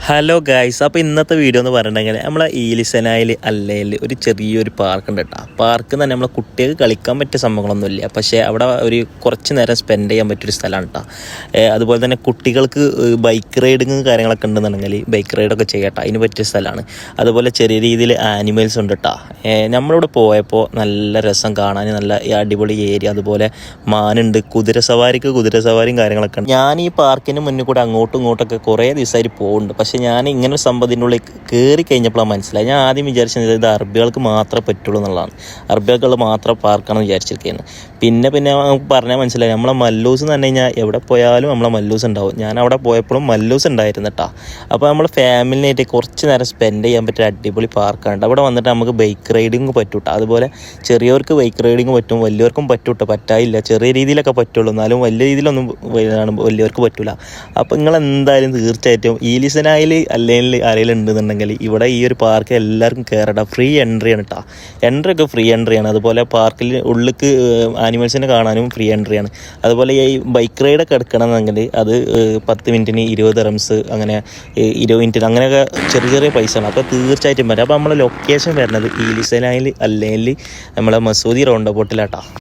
Hello guys, അപ്പോൾ ഇന്നത്തെ video എന്ന് പറഞ്ഞിട്ടുണ്ടെങ്കിൽ നമ്മളെ ഈലിസനായിൽ അല്ലയിൽ ഒരു ചെറിയൊരു പാർക്ക് ഉണ്ട് കേട്ടോ. പാർക്ക് തന്നെ നമ്മളെ കുട്ടികൾക്ക് കളിക്കാൻ പറ്റിയ സംഭവങ്ങളൊന്നുമില്ല, പക്ഷേ അവിടെ ഒരു കുറച്ച് നേരം സ്പെൻഡ് ചെയ്യാൻ പറ്റിയൊരു സ്ഥലമാണ് കേട്ടോ. അതുപോലെ തന്നെ കുട്ടികൾക്ക് ബൈക്ക് റൈഡിങ് കാര്യങ്ങളൊക്കെ ഉണ്ടെന്നുണ്ടെങ്കിൽ ബൈക്ക് റൈഡൊക്കെ ചെയ്യട്ടോ, അതിന് പറ്റിയ സ്ഥലമാണ്. അതുപോലെ ചെറിയ രീതിയിൽ ആനിമൽസ് ഉണ്ട് കേട്ടോ. നമ്മളിവിടെ പോയപ്പോൾ നല്ല രസം കാണാൻ, നല്ല അടിപൊളി ഏരിയ. അതുപോലെ മാനുണ്ട്, കുതിരസവാരിയും കാര്യങ്ങളൊക്കെ ഉണ്ട്. ഞാൻ ഈ പാർക്കിന് മുന്നിൽ കൂടെ അങ്ങോട്ടും ഇങ്ങോട്ടൊക്കെ കുറേ ദിവസമായിട്ട് പോകുന്നുണ്ട്. പക്ഷെ ഞാൻ ഇങ്ങനെ ഒരു സംഭവത്തിൻ്റെ ഉള്ളിൽ കയറി കഴിഞ്ഞപ്പോഴാണ് മനസ്സിലായി. ഞാൻ ആദ്യം വിചാരിച്ചത് ഇത് അറബികൾക്ക് മാത്രമേ പറ്റുള്ളൂ എന്നുള്ളതാണ്. അറബികൾക്കുള്ള മാത്രം പാർക്കാണെന്ന് വിചാരിച്ചിരിക്കുകയാണ്. പിന്നെ നമുക്ക് പറഞ്ഞാൽ മനസ്സിലായി, നമ്മളെ മല്ലൂസ് എന്ന് പറഞ്ഞു കഴിഞ്ഞാൽ എവിടെ പോയാലും നമ്മളെ മല്ലൂസ് ഉണ്ടാവും. ഞാൻ അവിടെ പോയപ്പോഴും മല്ലൂസ് ഉണ്ടായിരുന്നു കേട്ടോ. അപ്പോൾ നമ്മൾ ഫാമിലിനായിട്ട് കുറച്ച് നേരം സ്പെൻഡ് ചെയ്യാൻ പറ്റിയ അടിപൊളി പാർക്കാണ്. അവിടെ വന്നിട്ട് നമുക്ക് ബൈക്ക് റൈഡിങ് പറ്റും കേട്ടോ. അതുപോലെ ചെറിയവർക്ക് ബൈക്ക് റൈഡിങ് പറ്റും, വലിയവർക്കും പറ്റും കേട്ടോ. പറ്റായില്ല, ചെറിയ രീതിയിലൊക്കെ പറ്റുള്ളൂ, എന്നാലും വലിയ രീതിയിലൊന്നും വലിയവർക്ക് പറ്റില്ല. അപ്പോൾ നിങ്ങൾ എന്തായാലും തീർച്ചയായിട്ടും ഈലിസനായിൽ അല്ലെങ്കിൽ ആരെങ്കിലും ഉണ്ടെന്നുണ്ടെങ്കിൽ ഇവിടെ ഈ ഒരു പാർക്ക് എല്ലാവർക്കും കയറട്ടോ. ഫ്രീ എൻട്രി ആണ് കേട്ടോ. എൻട്രി ഒക്കെ ഫ്രീ എൻട്രിയാണ്. അതുപോലെ പാർക്കിൽ ഉള്ളിലേക്ക് ആനിമൽസിനെ കാണാനും ഫ്രീ എൻട്രിയാണ്. അതുപോലെ ഈ ബൈക്ക് റൈഡൊക്കെ എടുക്കണമെന്നെങ്കിൽ അത് 10 മിനിറ്റിന് 20 ദിർഹംസ്, അങ്ങനെ 20 മിനിറ്റിന്, അങ്ങനെയൊക്കെ ചെറിയ ചെറിയ പൈസയാണ്. അപ്പോൾ തീർച്ചയായിട്ടും വരാം. അപ്പോൾ നമ്മളെ ലൊക്കേഷൻ വരുന്നത് ഈലിസനായിൽ അല്ലെങ്കിൽ നമ്മളെ മസൂദി റൗണ്ട് ബോട്ടിലാട്ടോ.